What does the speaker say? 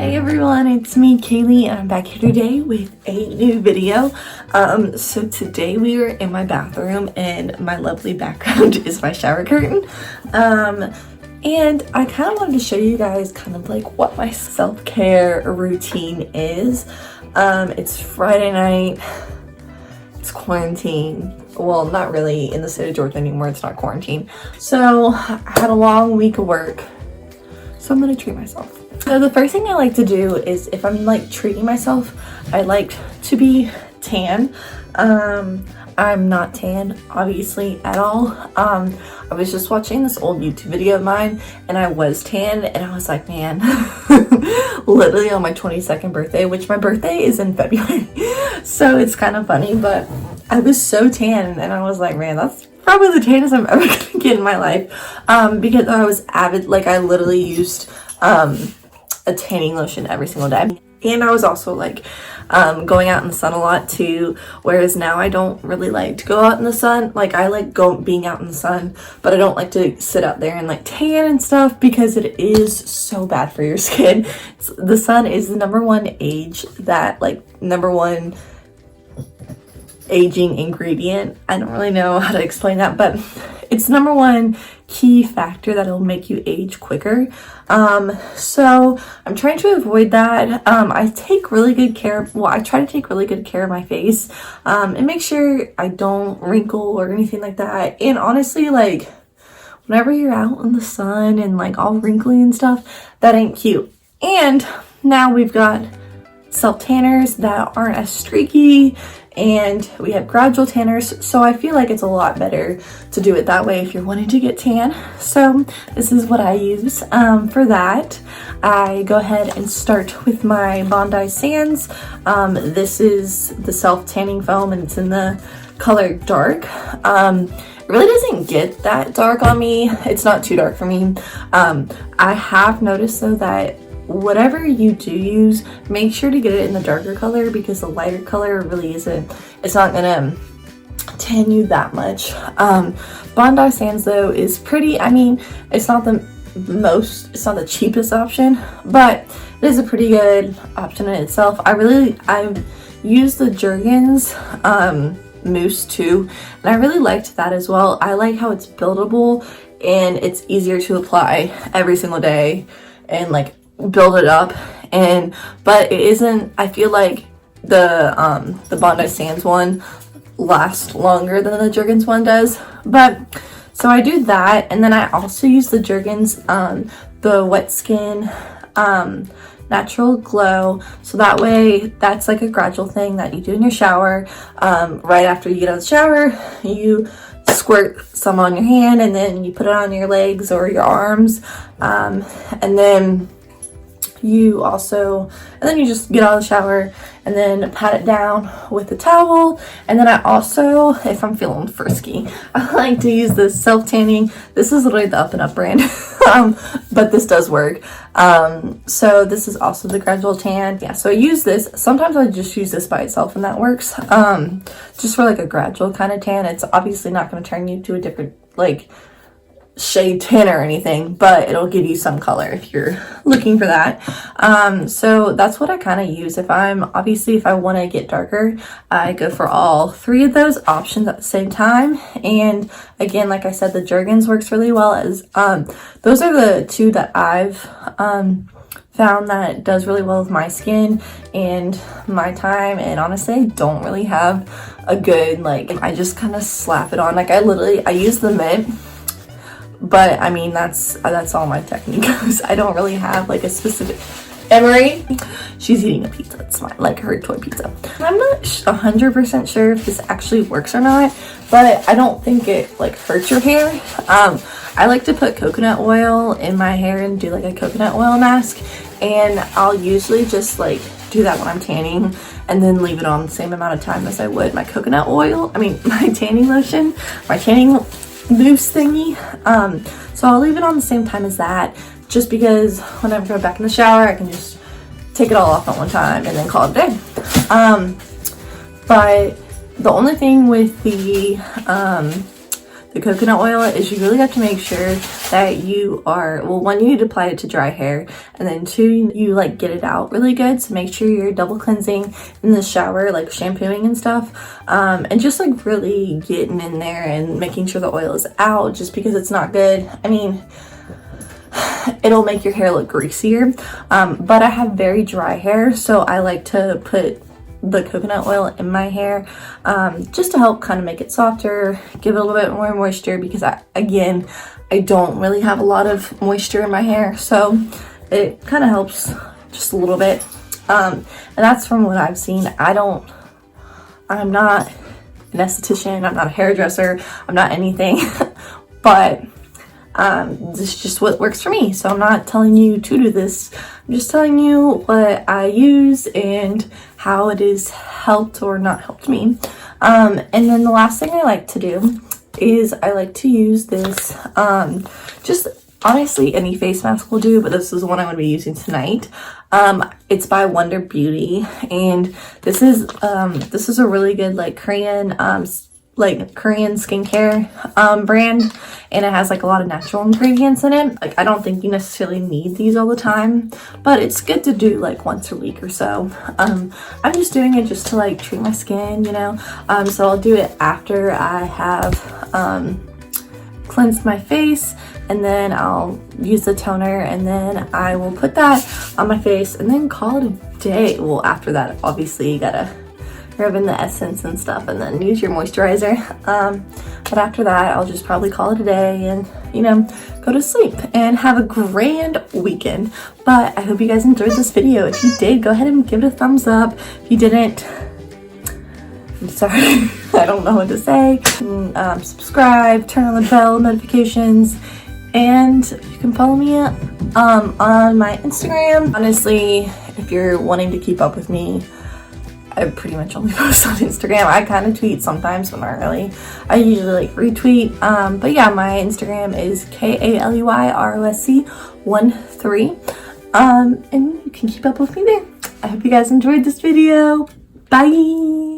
Hey everyone, it's me Kaylee and I'm back here today with a new video. So today we are in my bathroom and my lovely background is my shower curtain. And I kind of wanted to show you guys kind of like what my self-care routine is. It's Friday night, it's quarantine. Well, not really in the state of Georgia anymore, it's not quarantine. So I had a long week of work, so I'm gonna treat myself. So the first thing I like to do is if I'm like treating myself, I like to be tan. I'm not tan obviously at all. I was just watching this old YouTube video of mine and I was tan and I was like, man, literally on my 22nd birthday, which my birthday is in February. So it's kind of funny, but I was so tan and I was like, man, that's probably the tannest I'm ever gonna get in my life. Because I was avid, like I literally used a tanning lotion every single day. And I was also like going out in the sun a lot too, whereas now I don't really like to go out in the sun. Like I like being out in the sun, but I don't like to sit out there and like tan and stuff because it is so bad for your skin. The sun is the number one aging ingredient. I don't really know how to explain that, but it's number one key factor that'll make you age quicker. So I'm trying to avoid that. I take really good care of, well, I try to take really good care of my face, and make sure I don't wrinkle or anything like that. And honestly, like whenever you're out in the sun and like all wrinkly and stuff, that ain't cute. And now we've got self tanners that aren't as streaky, and we have gradual tanners, so I feel like it's a lot better to do it that way if you're wanting to get tan. So this is what I use for that. I go ahead and start with my Bondi Sands. This is the self tanning foam and it's in the color dark. It really doesn't get that dark on me. It's not too dark for me. I have noticed though that whatever you do use, make sure to get it in the darker color because the lighter color really it's not gonna tan you that much. Bondi Sands though is pretty, I mean, it's not the cheapest option, but it is a pretty good option in itself. I've used the Jergens mousse too, and I really liked that as well. I like how it's buildable and it's easier to apply every single day and like build it up. But it isn't, I feel like the Bondi Sands one lasts longer than the Jergens one does. But so I do that, and then I also use the Jergens the wet skin natural glow, so that way that's like a gradual thing that you do in your shower. Right after you get out of the shower, you squirt some on your hand and then you put it on your legs or your arms, and then you just get out of the shower and then pat it down with a towel. And then I also, if I'm feeling frisky, I like to use this self-tanning. This is literally the Up and Up brand, but this does work. So this is also the gradual tan. Yeah, so I use this. Sometimes I just use this by itself and that works. Just for like a gradual kind of tan. It's obviously not going to turn you to a different like shade tan or anything, but it'll give you some color if you're looking for that. So that's what I kind of use. If I want to get darker, I go for all three of those options at the same time. And again, like I said, the Jergens works really well, as those are the two that I've found that does really well with my skin and my time. And honestly, I don't really have a good, like, I just kind of slap it on. Like I use the mint, but I mean that's all my technique goes. I don't really have like a specific. Emery, she's eating a pizza. It's like her toy pizza. I'm not 100% sure if this actually works or not, but I don't think it like hurts your hair. I like to put coconut oil in my hair and do like a coconut oil mask, and I'll usually just like do that when I'm tanning and then leave it on the same amount of time as I would my coconut oil. I mean my tanning lotion, my tanning loose thingy. So I'll leave it on the same time as that, just because whenever I go back in the shower I can just take it all off at one time and then call it a day. But the only thing with the the coconut oil is you really have to make sure that you are, well, one, you need to apply it to dry hair, and then two, you like get it out really good. So make sure you're double cleansing in the shower, like shampooing and stuff, and just like really getting in there and making sure the oil is out, just because it's not good. I mean, it'll make your hair look greasier, but I have very dry hair, so I like to put the coconut oil in my hair, just to help kind of make it softer, give it a little bit more moisture, because I don't really have a lot of moisture in my hair, so it kind of helps just a little bit. And that's from what I've seen. I'm not an esthetician, I'm not a hairdresser, I'm not anything, but this is just what works for me. So I'm not telling you to do this, I'm just telling you what I use and how it has helped or not helped me. And then the last thing I like to do is I like to use this, just honestly any face mask will do, but this is the one I'm going to be using tonight. It's by Wonder Beauty, and this is a really good like Korean skincare brand, and it has like a lot of natural ingredients in it. Like, I don't think you necessarily need these all the time, but it's good to do like once a week or so. I'm just doing it just to like treat my skin, you know. So I'll do it after I have cleansed my face, and then I'll use the toner, and then I will put that on my face and then call it a day. Well, after that, obviously you gotta rub in the essence and stuff and then use your moisturizer, but after that I'll just probably call it a day and, you know, go to sleep and have a grand weekend. But I hope you guys enjoyed this video. If you did, go ahead and give it a thumbs up. If you didn't, I'm sorry. I don't know what to say. Subscribe, turn on the bell notifications, and you can follow me on my Instagram. Honestly, if you're wanting to keep up with me, I pretty much only post on Instagram. I kind of tweet sometimes, but not really. I usually like retweet. But yeah, my Instagram is KALEYROSC13. And you can keep up with me there. I hope you guys enjoyed this video. Bye.